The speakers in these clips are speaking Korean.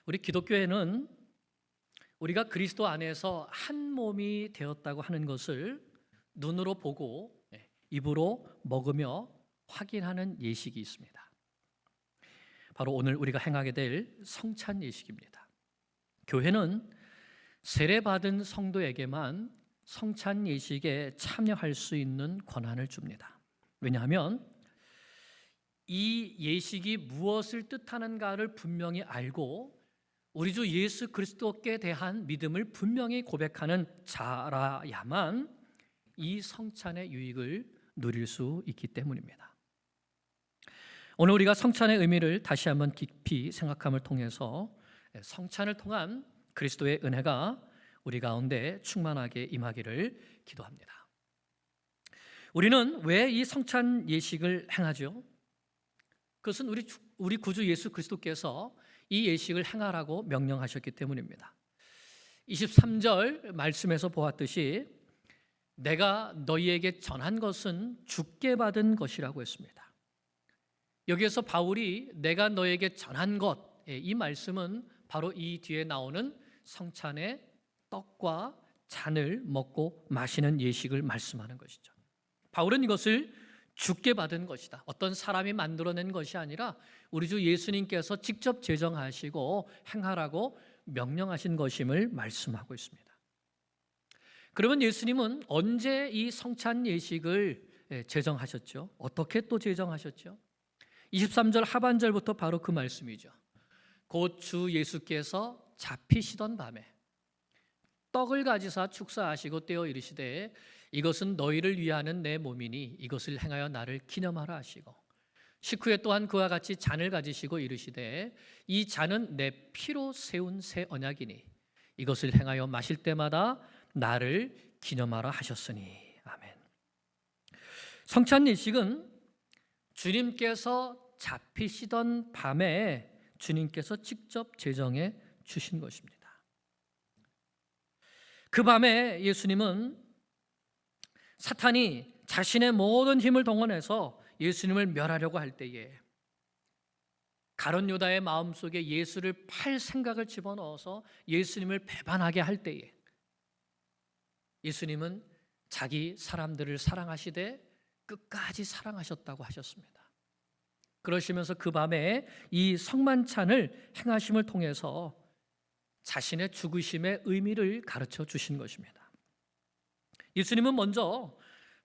우리 기독교에는 우리가 그리스도 안에서 한 몸이 되었다고 하는 것을 눈으로 보고 입으로 먹으며 확인하는 예식이 있습니다. 바로 오늘 우리가 행하게 될 성찬 예식입니다. 교회는 세례받은 성도에게만 성찬 예식에 참여할 수 있는 권한을 줍니다. 왜냐하면 이 예식이 무엇을 뜻하는가를 분명히 알고 우리 주 예수 그리스도께 대한 믿음을 분명히 고백하는 자라야만 이 성찬의 유익을 누릴 수 있기 때문입니다. 오늘 우리가 성찬의 의미를 다시 한번 깊이 생각함을 통해서 성찬을 통한 그리스도의 은혜가 우리 가운데 충만하게 임하기를 기도합니다. 우리는 왜 이 성찬 예식을 행하죠? 그것은 우리 구주 예수 그리스도께서 이 예식을 행하라고 명령하셨기 때문입니다. 23절 말씀에서 보았듯이 내가 너희에게 전한 것은 주께 받은 것이라고 했습니다. 여기에서 바울이 내가 너에게 전한 것, 이 말씀은 바로 이 뒤에 나오는 성찬의 떡과 잔을 먹고 마시는 예식을 말씀하는 것이죠. 바울은 이것을 주께 받은 것이다. 어떤 사람이 만들어낸 것이 아니라 우리 주 예수님께서 직접 제정하시고 행하라고 명령하신 것임을 말씀하고 있습니다. 그러면 예수님은 언제 이 성찬 예식을 제정하셨죠? 어떻게 또 제정하셨죠? 23절 하반절부터 바로 그 말씀이죠. 곧 주 예수께서 잡히시던 밤에 떡을 가지사 축사하시고 떼어 이르시되 이것은 너희를 위하는 내 몸이니 이것을 행하여 나를 기념하라 하시고 식후에 또한 그와 같이 잔을 가지시고 이르시되 이 잔은 내 피로 세운 새 언약이니 이것을 행하여 마실 때마다 나를 기념하라 하셨으니 아멘. 성찬 예식은 주님께서 잡히시던 밤에 주님께서 직접 제정해 주신 것입니다. 그 밤에 예수님은 사탄이 자신의 모든 힘을 동원해서 예수님을 멸하려고 할 때에 가룟 유다의 마음속에 예수를 팔 생각을 집어넣어서 예수님을 배반하게 할 때에 예수님은 자기 사람들을 사랑하시되 끝까지 사랑하셨다고 하셨습니다. 그러시면서 그 밤에 이 성만찬을 행하심을 통해서 자신의 죽으심의 의미를 가르쳐 주신 것입니다. 예수님은 먼저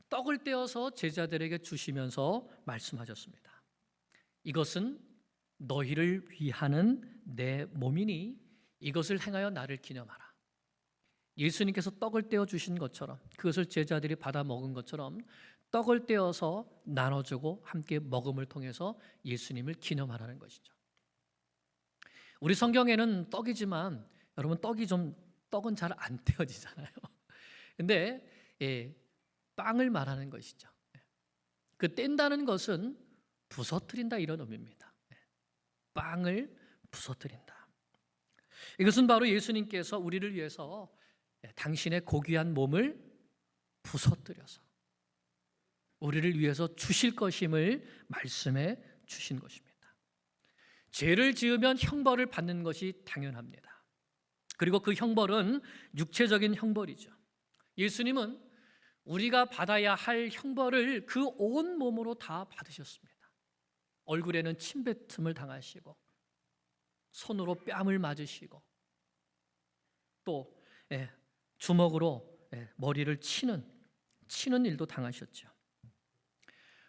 떡을 떼어서 제자들에게 주시면서 말씀하셨습니다. 이것은 너희를 위하는 내 몸이니 이것을 행하여 나를 기념하라. 예수님께서 떡을 떼어 주신 것처럼 그것을 제자들이 받아 먹은 것처럼 떡을 떼어서 나눠주고 함께 먹음을 통해서 예수님을 기념하라는 것이죠. 우리 성경에는 떡이지만 여러분 떡은 잘 안 떼어지잖아요. 근데 빵을 말하는 것이죠. 그 뗀다는 것은 부서뜨린다 이런 의미입니다. 빵을 부서뜨린다. 이것은 바로 예수님께서 우리를 위해서 당신의 고귀한 몸을 부서뜨려서 우리를 위해서 주실 것임을 말씀해 주신 것입니다. 죄를 지으면 형벌을 받는 것이 당연합니다. 그리고 그 형벌은 육체적인 형벌이죠. 예수님은 우리가 받아야 할 형벌을 그 온 몸으로 다 받으셨습니다. 얼굴에는 침뱉음을 당하시고 손으로 뺨을 맞으시고 또 주먹으로 머리를 치는 일도 당하셨죠.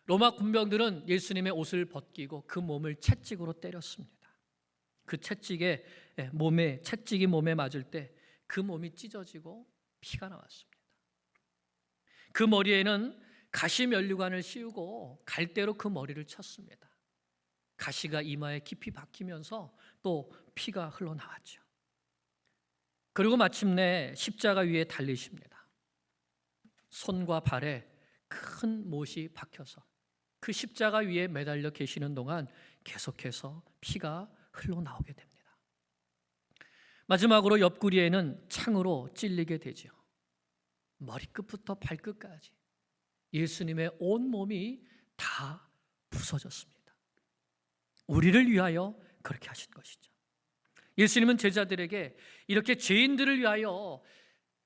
로마 군병들은 예수님의 옷을 벗기고 그 몸을 채찍으로 때렸습니다. 그 채찍이 몸에 맞을 때 그 몸이 찢어지고 피가 나왔습니다. 그 머리에는 가시 면류관을 씌우고 갈대로 그 머리를 쳤습니다. 가시가 이마에 깊이 박히면서 또 피가 흘러나왔죠. 그리고 마침내 십자가 위에 달리십니다. 손과 발에 큰 못이 박혀서 그 십자가 위에 매달려 계시는 동안 계속해서 피가 흘러나오게 됩니다. 마지막으로 옆구리에는 창으로 찔리게 되죠. 머리끝부터 발끝까지 예수님의 온 몸이 다 부서졌습니다. 우리를 위하여 그렇게 하신 것이죠. 예수님은 제자들에게 이렇게 죄인들을 위하여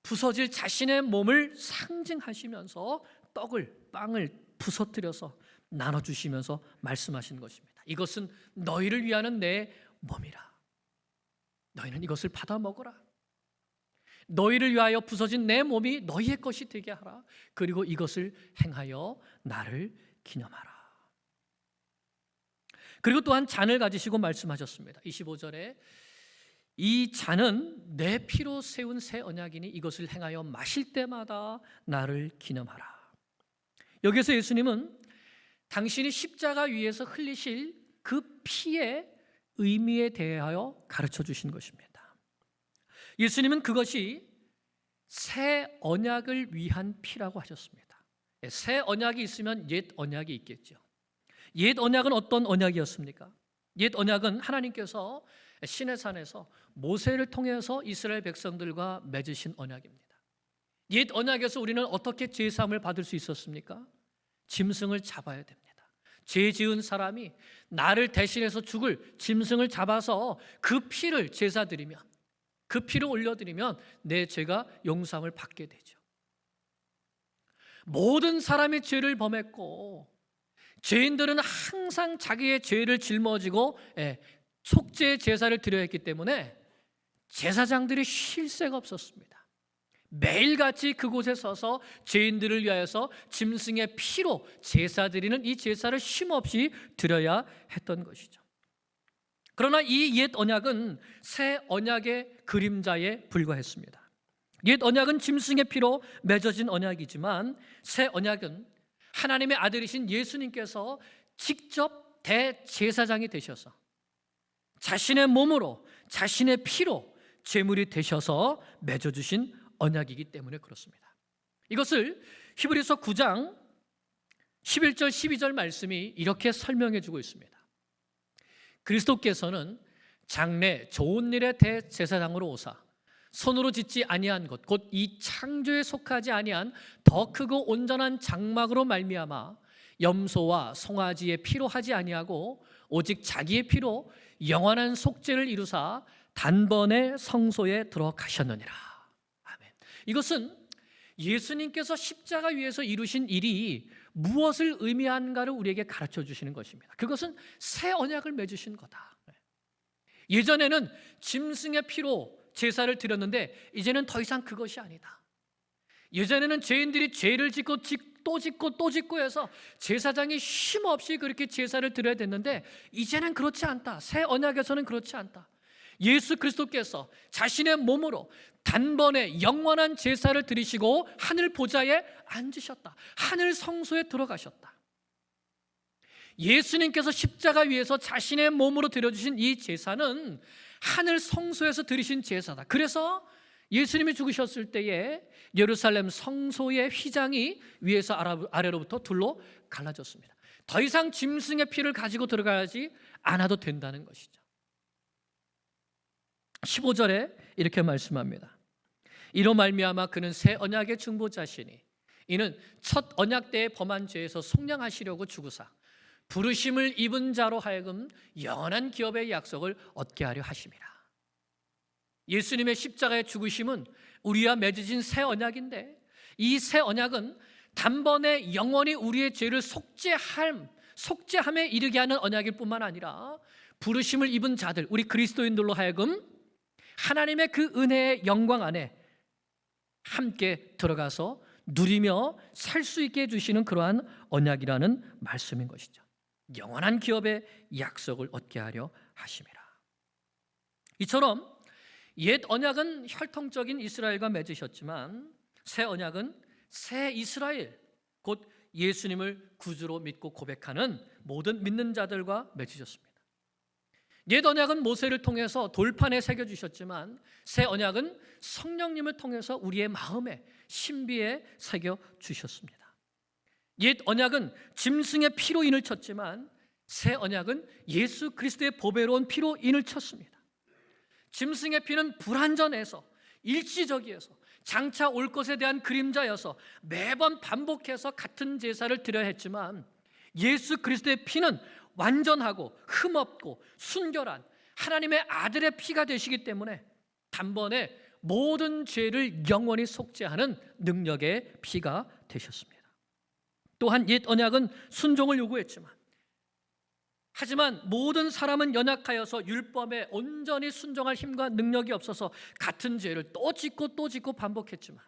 부서질 자신의 몸을 상징하시면서 빵을 부서뜨려서 나눠주시면서 말씀하신 것입니다. 이것은 너희를 위하는 내 몸이라. 너희는 이것을 받아 먹어라. 너희를 위하여 부서진 내 몸이 너희의 것이 되게 하라. 그리고 이것을 행하여 나를 기념하라. 그리고 또한 잔을 가지시고 말씀하셨습니다. 25절에 이 잔은 내 피로 세운 새 언약이니 이것을 행하여 마실 때마다 나를 기념하라. 여기서 예수님은 당신이 십자가 위에서 흘리실 그 피의 의미에 대하여 가르쳐 주신 것입니다. 예수님은 그것이 새 언약을 위한 피라고 하셨습니다. 새 언약이 있으면 옛 언약이 있겠죠. 옛 언약은 어떤 언약이었습니까? 옛 언약은 하나님께서 시내산에서 모세를 통해서 이스라엘 백성들과 맺으신 언약입니다. 옛 언약에서 우리는 어떻게 제사함을 받을 수 있었습니까? 짐승을 잡아야 됩니다. 죄 지은 사람이 나를 대신해서 죽을 짐승을 잡아서 그 피를 제사 드리면, 그 피를 올려드리면 내 죄가 용서함을 받게 되죠. 모든 사람이 죄를 범했고 죄인들은 항상 자기의 죄를 짊어지고 속죄 제사를 드려야 했기 때문에 제사장들이 쉴 새가 없었습니다. 매일같이 그곳에 서서 죄인들을 위하여서 짐승의 피로 제사 드리는 이 제사를 쉼없이 드려야 했던 것이죠. 그러나 이 옛 언약은 새 언약의 그림자에 불과했습니다. 옛 언약은 짐승의 피로 맺어진 언약이지만 새 언약은 하나님의 아들이신 예수님께서 직접 대제사장이 되셔서 자신의 몸으로 자신의 피로 제물이 되셔서 맺어주신 언약이기 때문에 그렇습니다. 이것을 히브리서 9장 11절 12절 말씀이 이렇게 설명해 주고 있습니다. 그리스도께서는 장래 좋은 일의 대제사장으로 오사 손으로 짓지 아니한 것 곧 이 창조에 속하지 아니한 더 크고 온전한 장막으로 말미암아 염소와 송아지의 피로 하지 아니하고 오직 자기의 피로 영원한 속죄를 이루사 단번에 성소에 들어가셨느니라. 아멘. 이것은 예수님께서 십자가 위에서 이루신 일이 무엇을 의미하는가를 우리에게 가르쳐 주시는 것입니다. 그것은 새 언약을 맺으신 거다. 예전에는 짐승의 피로 제사를 드렸는데 이제는 더 이상 그것이 아니다. 예전에는 죄인들이 죄를 짓고 또 짓고 또 짓고 해서 제사장이 쉼없이 그렇게 제사를 드려야 됐는데 이제는 그렇지 않다. 새 언약에서는 그렇지 않다. 예수 그리스도께서 자신의 몸으로 단번에 영원한 제사를 드리시고 하늘 보좌에 앉으셨다. 하늘 성소에 들어가셨다. 예수님께서 십자가 위에서 자신의 몸으로 드려주신 이 제사는 하늘 성소에서 드리신 제사다. 그래서 예수님이 죽으셨을 때에 예루살렘 성소의 휘장이 위에서 아래로부터 둘로 갈라졌습니다. 더 이상 짐승의 피를 가지고 들어가지 않아도 된다는 것이죠. 15절에 이렇게 말씀합니다. 이로 말미암아 그는 새 언약의 중보자시니 이는 첫 언약 때의 범한 죄에서 속량하시려고 죽으사 부르심을 입은 자로 하여금 영원한 기업의 약속을 얻게 하려 하심이라. 예수님의 십자가의 죽으심은 우리와 맺어진 새 언약인데 이 새 언약은 단번에 영원히 우리의 죄를 속죄함에 이르게 하는 언약일 뿐만 아니라 부르심을 입은 자들, 우리 그리스도인들로 하여금 하나님의 그 은혜의 영광 안에 함께 들어가서 누리며 살 수 있게 해주시는 그러한 언약이라는 말씀인 것이죠. 영원한 기업의 약속을 얻게 하려 하심이라. 이처럼 옛 언약은 혈통적인 이스라엘과 맺으셨지만 새 언약은 새 이스라엘, 곧 예수님을 구주로 믿고 고백하는 모든 믿는 자들과 맺으셨습니다. 옛 언약은 모세를 통해서 돌판에 새겨주셨지만 새 언약은 성령님을 통해서 우리의 마음에 신비에 새겨주셨습니다. 옛 언약은 짐승의 피로 인을 쳤지만 새 언약은 예수 그리스도의 보배로운 피로 인을 쳤습니다. 짐승의 피는 불완전해서 일시적이어서 장차 올 것에 대한 그림자여서 매번 반복해서 같은 제사를 드려야 했지만 예수 그리스도의 피는 완전하고 흠없고 순결한 하나님의 아들의 피가 되시기 때문에 단번에 모든 죄를 영원히 속죄하는 능력의 피가 되셨습니다. 또한 옛 언약은 순종을 요구했지만, 하지만 모든 사람은 연약하여서 율법에 온전히 순종할 힘과 능력이 없어서 같은 죄를 또 짓고 또 짓고 반복했지만,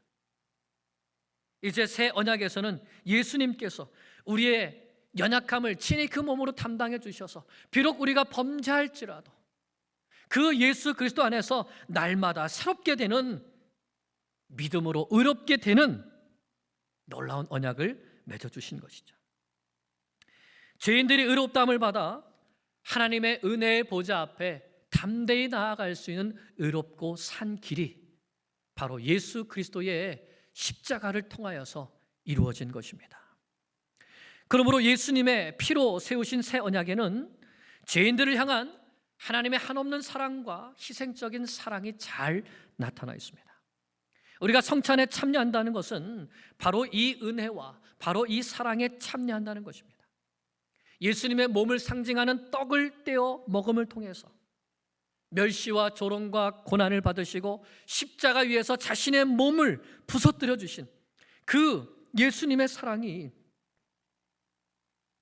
이제 새 언약에서는 예수님께서 우리의 연약함을 친히 그 몸으로 담당해 주셔서 비록 우리가 범죄할지라도 그 예수 그리스도 안에서 날마다 새롭게 되는, 믿음으로 의롭게 되는 놀라운 언약을 맺어주신 것이죠. 죄인들이 의롭다함을 받아 하나님의 은혜의 보좌 앞에 담대히 나아갈 수 있는 의롭고 산 길이 바로 예수 그리스도의 십자가를 통하여서 이루어진 것입니다. 그러므로 예수님의 피로 세우신 새 언약에는 죄인들을 향한 하나님의 한없는 사랑과 희생적인 사랑이 잘 나타나 있습니다. 우리가 성찬에 참여한다는 것은 바로 이 은혜와 바로 이 사랑에 참여한다는 것입니다. 예수님의 몸을 상징하는 떡을 떼어 먹음을 통해서 멸시와 조롱과 고난을 받으시고 십자가 위에서 자신의 몸을 부서뜨려 주신 그 예수님의 사랑이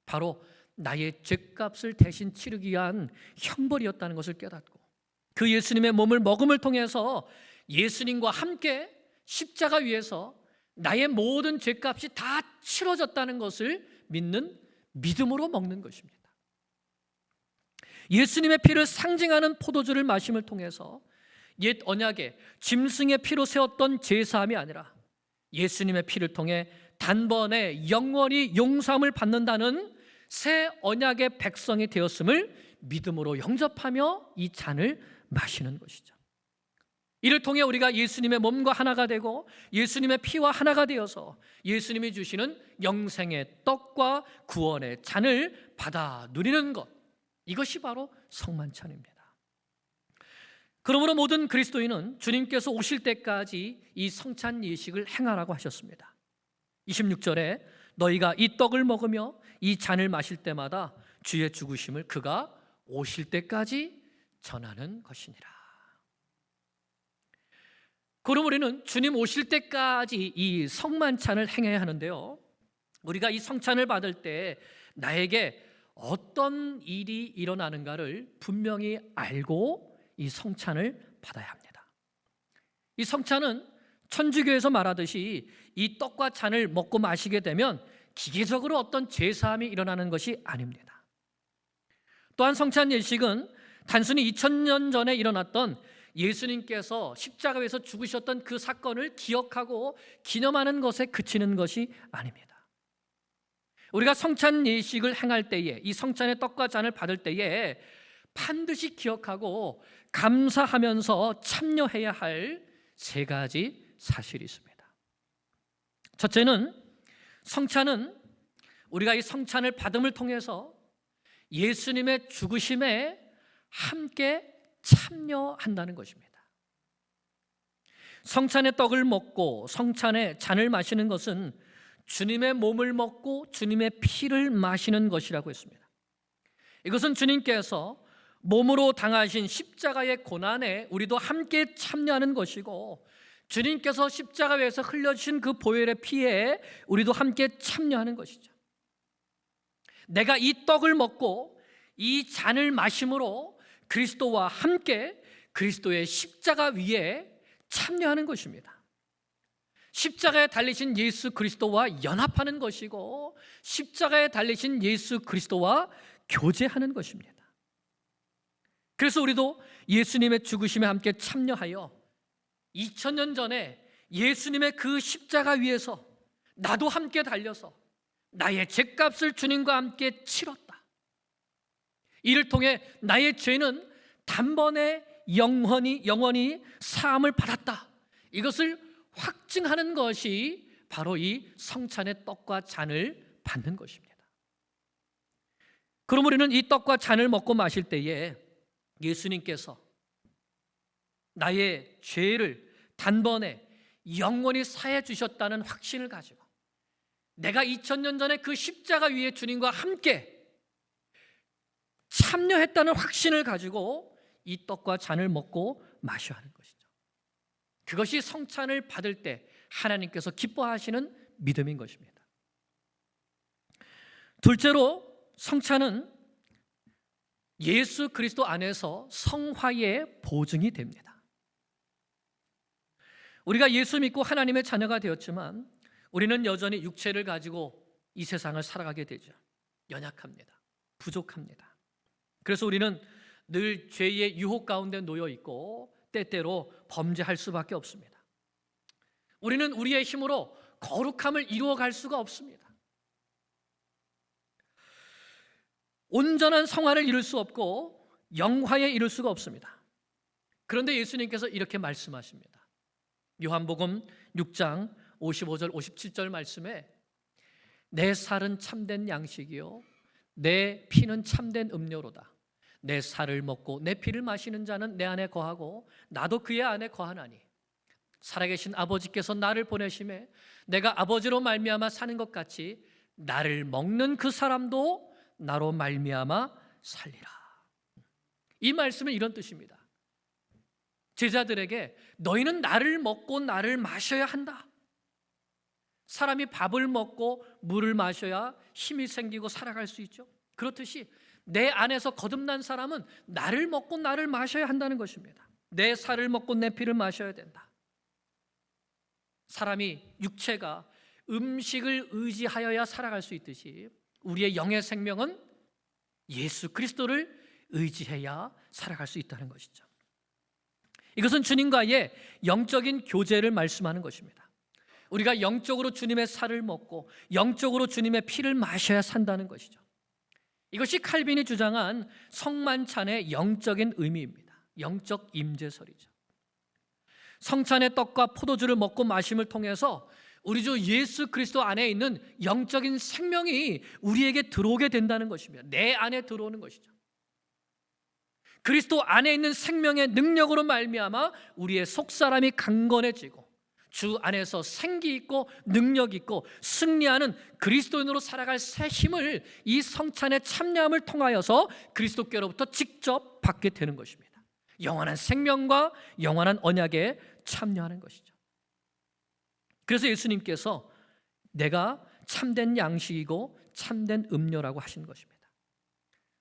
바로 나의 죄값을 대신 치르기 위한 형벌이었다는 것을 깨닫고, 그 예수님의 몸을 먹음을 통해서 예수님과 함께 십자가 위에서 나의 모든 죄값이 다 치러졌다는 것을 믿는 믿음으로 먹는 것입니다. 예수님의 피를 상징하는 포도주를 마심을 통해서 옛 언약에 짐승의 피로 세웠던 제사함이 아니라 예수님의 피를 통해 단번에 영원히 용서함을 받는다는 새 언약의 백성이 되었음을 믿음으로 영접하며 이 잔을 마시는 것이죠. 이를 통해 우리가 예수님의 몸과 하나가 되고 예수님의 피와 하나가 되어서 예수님이 주시는 영생의 떡과 구원의 잔을 받아 누리는 것, 이것이 바로 성만찬입니다. 그러므로 모든 그리스도인은 주님께서 오실 때까지 이 성찬 예식을 행하라고 하셨습니다. 26절에 너희가 이 떡을 먹으며 이 잔을 마실 때마다 주의 죽으심을 그가 오실 때까지 전하는 것이니라. 그럼 우리는 주님 오실 때까지 이 성만찬을 행해야 하는데요, 우리가 이 성찬을 받을 때 나에게 어떤 일이 일어나는가를 분명히 알고 이 성찬을 받아야 합니다. 이 성찬은 천주교에서 말하듯이 이 떡과 잔을 먹고 마시게 되면 기계적으로 어떤 제사함이 일어나는 것이 아닙니다. 또한 성찬 예식은 단순히 2000년 전에 일어났던 예수님께서 십자가에서 죽으셨던 그 사건을 기억하고 기념하는 것에 그치는 것이 아닙니다. 우리가 성찬 예식을 행할 때에, 이 성찬의 떡과 잔을 받을 때에 반드시 기억하고 감사하면서 참여해야 할 세 가지 사실이 있습니다. 첫째는, 성찬은 우리가 이 성찬을 받음을 통해서 예수님의 죽으심에 함께 참여한다는 것입니다. 성찬의 떡을 먹고 성찬의 잔을 마시는 것은 주님의 몸을 먹고 주님의 피를 마시는 것이라고 했습니다. 이것은 주님께서 몸으로 당하신 십자가의 고난에 우리도 함께 참여하는 것이고, 주님께서 십자가에서 흘려주신 그 보혈의 피에 우리도 함께 참여하는 것이죠. 내가 이 떡을 먹고 이 잔을 마심으로 그리스도와 함께 그리스도의 십자가 위에 참여하는 것입니다. 십자가에 달리신 예수 그리스도와 연합하는 것이고, 십자가에 달리신 예수 그리스도와 교제하는 것입니다. 그래서 우리도 예수님의 죽으심에 함께 참여하여 2000년 전에 예수님의 그 십자가 위에서 나도 함께 달려서 나의 죄값을 주님과 함께 치렀다. 이를 통해 나의 죄는 단번에 영원히 사함을 받았다. 이것을 확증하는 것이 바로 이 성찬의 떡과 잔을 받는 것입니다. 그럼 우리는 이 떡과 잔을 먹고 마실 때에 예수님께서 나의 죄를 단번에 영원히 사해 주셨다는 확신을 가지고, 내가 2000년 전에 그 십자가 위에 주님과 함께 참여했다는 확신을 가지고 이 떡과 잔을 먹고 마셔야 하는 것이죠. 그것이 성찬을 받을 때 하나님께서 기뻐하시는 믿음인 것입니다. 둘째로 성찬은 예수 그리스도 안에서 성화의 보증이 됩니다. 우리가 예수 믿고 하나님의 자녀가 되었지만 우리는 여전히 육체를 가지고 이 세상을 살아가게 되죠. 연약합니다. 부족합니다. 그래서 우리는 늘 죄의 유혹 가운데 놓여 있고 때때로 범죄할 수밖에 없습니다. 우리는 우리의 힘으로 거룩함을 이루어갈 수가 없습니다. 온전한 성화를 이룰 수 없고 영화에 이룰 수가 없습니다. 그런데 예수님께서 이렇게 말씀하십니다. 요한복음 6장 55절 57절 말씀에 내 살은 참된 양식이요 내 피는 참된 음료로다. 내 살을 먹고 내 피를 마시는 자는 내 안에 거하고 나도 그의 안에 거하나니 살아계신 아버지께서 나를 보내심에 내가 아버지로 말미암아 사는 것 같이 나를 먹는 그 사람도 나로 말미암아 살리라. 이 말씀은 이런 뜻입니다. 제자들에게 너희는 나를 먹고 나를 마셔야 한다. 사람이 밥을 먹고 물을 마셔야 힘이 생기고 살아갈 수 있죠. 그렇듯이 내 안에서 거듭난 사람은 나를 먹고 나를 마셔야 한다는 것입니다. 내 살을 먹고 내 피를 마셔야 된다. 사람이 육체가 음식을 의지하여야 살아갈 수 있듯이 우리의 영의 생명은 예수 그리스도를 의지해야 살아갈 수 있다는 것이죠. 이것은 주님과의 영적인 교제를 말씀하는 것입니다. 우리가 영적으로 주님의 살을 먹고 영적으로 주님의 피를 마셔야 산다는 것이죠. 이것이 칼빈이 주장한 성만찬의 영적인 의미입니다. 영적 임재설이죠. 성찬의 떡과 포도주를 먹고 마심을 통해서 우리 주 예수 그리스도 안에 있는 영적인 생명이 우리에게 들어오게 된다는 것입니다. 내 안에 들어오는 것이죠. 그리스도 안에 있는 생명의 능력으로 말미암아 우리의 속사람이 강건해지고 주 안에서 생기 있고 능력 있고 승리하는 그리스도인으로 살아갈 새 힘을 이 성찬의 참여함을 통하여서 그리스도께로부터 직접 받게 되는 것입니다. 영원한 생명과 영원한 언약에 참여하는 것이죠. 그래서 예수님께서 내가 참된 양식이고 참된 음료라고 하신 것입니다.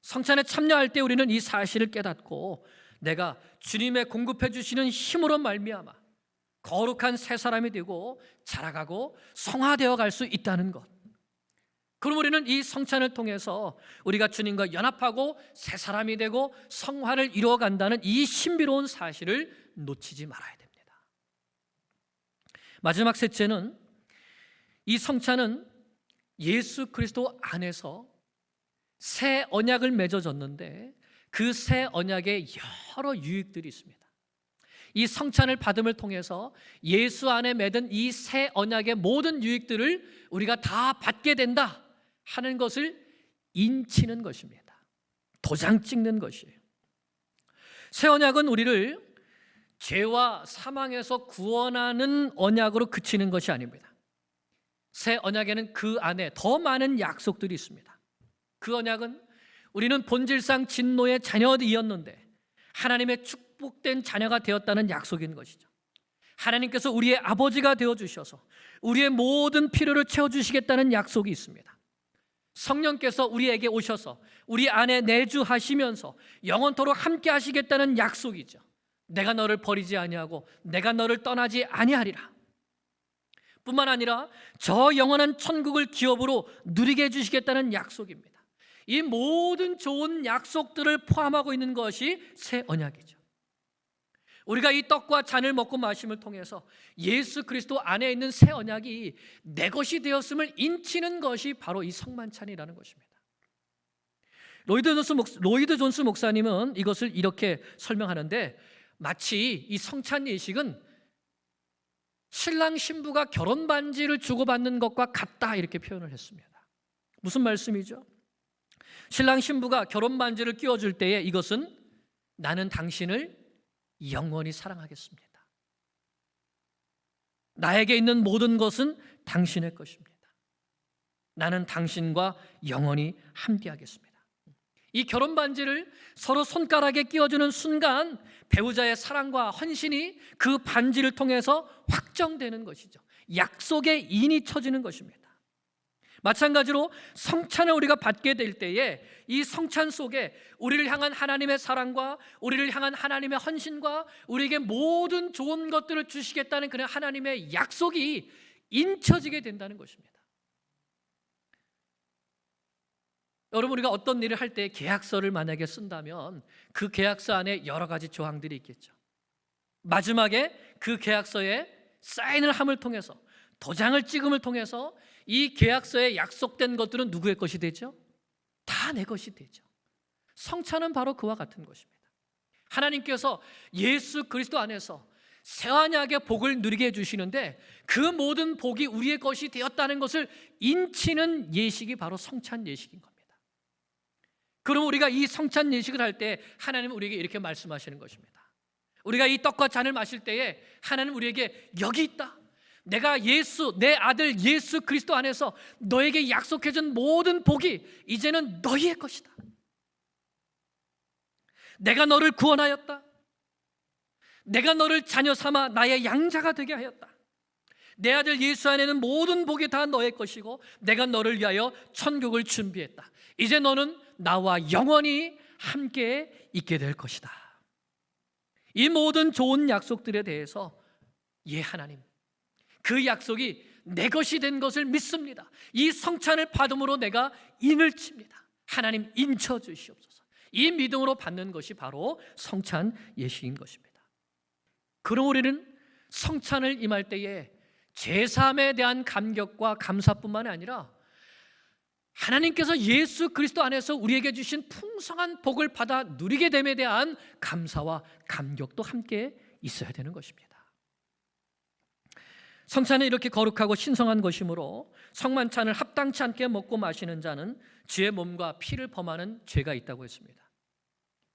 성찬에 참여할 때 우리는 이 사실을 깨닫고 내가 주님의 공급해 주시는 힘으로 말미암아 거룩한 새 사람이 되고 자라가고 성화되어 갈 수 있다는 것. 그럼 우리는 이 성찬을 통해서 우리가 주님과 연합하고 새 사람이 되고 성화를 이루어간다는 이 신비로운 사실을 놓치지 말아야 됩니다. 마지막 셋째는 이 성찬은 예수 그리스도 안에서 새 언약을 맺어졌는데 그 새 언약에 여러 유익들이 있습니다. 이 성찬을 받음을 통해서 예수 안에 맺은 이 새 언약의 모든 유익들을 우리가 다 받게 된다 하는 것을 인치는 것입니다. 도장 찍는 것이에요. 새 언약은 우리를 죄와 사망에서 구원하는 언약으로 그치는 것이 아닙니다. 새 언약에는 그 안에 더 많은 약속들이 있습니다. 그 언약은 우리는 본질상 진노의 자녀이었는데 하나님의 축복된 자녀가 되었다는 약속인 것이죠. 하나님께서 우리의 아버지가 되어주셔서 우리의 모든 필요를 채워주시겠다는 약속이 있습니다. 성령께서 우리에게 오셔서 우리 안에 내주하시면서 영원토록 함께 하시겠다는 약속이죠. 내가 너를 버리지 아니하고 내가 너를 떠나지 아니하리라. 뿐만 아니라 저 영원한 천국을 기업으로 누리게 해주시겠다는 약속입니다. 이 모든 좋은 약속들을 포함하고 있는 것이 새 언약이죠. 우리가 이 떡과 잔을 먹고 마심을 통해서 예수 그리스도 안에 있는 새 언약이 내 것이 되었음을 인치는 것이 바로 이 성만찬이라는 것입니다. 로이드 존스 목사님은 이것을 이렇게 설명하는데 마치 이 성찬 예식은 신랑 신부가 결혼 반지를 주고받는 것과 같다 이렇게 표현을 했습니다. 무슨 말씀이죠? 신랑 신부가 결혼 반지를 끼워줄 때에 이것은 나는 당신을 영원히 사랑하겠습니다. 나에게 있는 모든 것은 당신의 것입니다. 나는 당신과 영원히 함께하겠습니다. 이 결혼 반지를 서로 손가락에 끼워주는 순간 배우자의 사랑과 헌신이 그 반지를 통해서 확정되는 것이죠. 약속의 인이 쳐지는 것입니다. 마찬가지로 성찬을 우리가 받게 될 때에 이 성찬 속에 우리를 향한 하나님의 사랑과 우리를 향한 하나님의 헌신과 우리에게 모든 좋은 것들을 주시겠다는 그런 하나님의 약속이 인쳐지게 된다는 것입니다. 여러분, 우리가 어떤 일을 할 때 계약서를 만약에 쓴다면 그 계약서 안에 여러 가지 조항들이 있겠죠. 마지막에 그 계약서에 사인을 함을 통해서, 도장을 찍음을 통해서 이 계약서에 약속된 것들은 누구의 것이 되죠? 다 내 것이 되죠. 성찬은 바로 그와 같은 것입니다. 하나님께서 예수 그리스도 안에서 새 언약의 복을 누리게 해주시는데 그 모든 복이 우리의 것이 되었다는 것을 인치는 예식이 바로 성찬 예식인 겁니다. 그럼 우리가 이 성찬 예식을 할 때 하나님은 우리에게 이렇게 말씀하시는 것입니다. 우리가 이 떡과 잔을 마실 때에 하나님은 우리에게 여기 있다, 내가 내 아들 예수 그리스도 안에서 너에게 약속해준 모든 복이 이제는 너희의 것이다. 내가 너를 구원하였다. 내가 너를 자녀 삼아 나의 양자가 되게 하였다. 내 아들 예수 안에는 모든 복이 다 너의 것이고 내가 너를 위하여 천국을 준비했다. 이제 너는 나와 영원히 함께 있게 될 것이다. 이 모든 좋은 약속들에 대해서 하나님, 그 약속이 내 것이 된 것을 믿습니다. 이 성찬을 받음으로 내가 인을 칩니다. 하나님 인쳐 주시옵소서. 이 믿음으로 받는 것이 바로 성찬 예식인 것입니다. 그럼 우리는 성찬을 임할 때에 제사함에 대한 감격과 감사뿐만 아니라 하나님께서 예수 그리스도 안에서 우리에게 주신 풍성한 복을 받아 누리게 됨에 대한 감사와 감격도 함께 있어야 되는 것입니다. 성찬은 이렇게 거룩하고 신성한 것이므로 성만찬을 합당치 않게 먹고 마시는 자는 주의 몸과 피를 범하는 죄가 있다고 했습니다.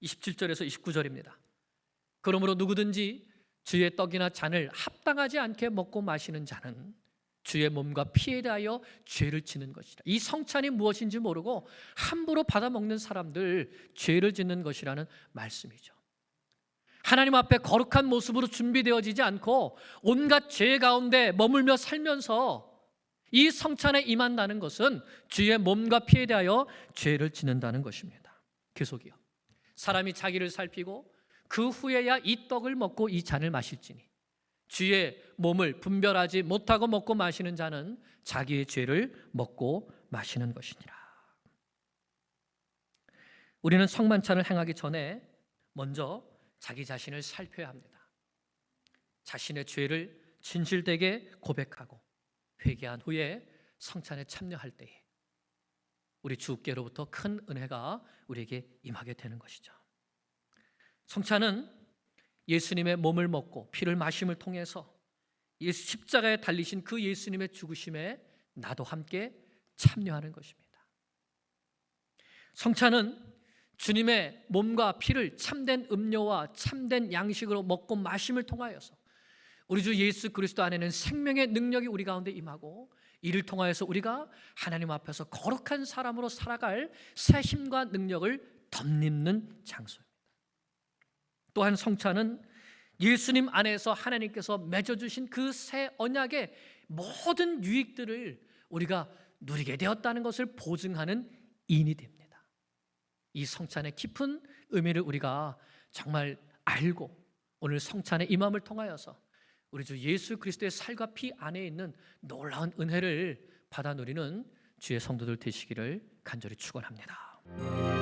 27절에서 29절입니다. 그러므로 누구든지 주의 떡이나 잔을 합당하지 않게 먹고 마시는 자는 주의 몸과 피에 대하여 죄를 짓는 것이다. 이 성찬이 무엇인지 모르고 함부로 받아먹는 사람들 죄를 짓는 것이라는 말씀이죠. 하나님 앞에 거룩한 모습으로 준비되어지지 않고 온갖 죄 가운데 머물며 살면서 이 성찬에 임한다는 것은 주의 몸과 피에 대하여 죄를 짓는다는 것입니다. 계속이요. 사람이 자기를 살피고 그 후에야 이 떡을 먹고 이 잔을 마실지니 주의 몸을 분별하지 못하고 먹고 마시는 자는 자기의 죄를 먹고 마시는 것이니라. 우리는 성만찬을 행하기 전에 먼저 자기 자신을 살펴야 합니다. 자신의 죄를 진실되게 고백하고 회개한 후에 성찬에 참여할 때에 우리 주께로부터 큰 은혜가 우리에게 임하게 되는 것이죠. 성찬은 예수님의 몸을 먹고 피를 마심을 통해서 예수 십자가에 달리신 그 예수님의 죽으심에 나도 함께 참여하는 것입니다. 성찬은 주님의 몸과 피를 참된 음료와 참된 양식으로 먹고 마심을 통하여서 우리 주 예수 그리스도 안에는 생명의 능력이 우리 가운데 임하고 이를 통하여서 우리가 하나님 앞에서 거룩한 사람으로 살아갈 새 힘과 능력을 덧입는 장소입니다. 또한 성찬은 예수님 안에서 하나님께서 맺어주신 그 새 언약의 모든 유익들을 우리가 누리게 되었다는 것을 보증하는 인이 됩니다. 이 성찬의 깊은 의미를 우리가 정말 알고 오늘 성찬의 임함을 통하여서 우리 주 예수 그리스도의 살과 피 안에 있는 놀라운 은혜를 받아 누리는 주의 성도들 되시기를 간절히 축원합니다.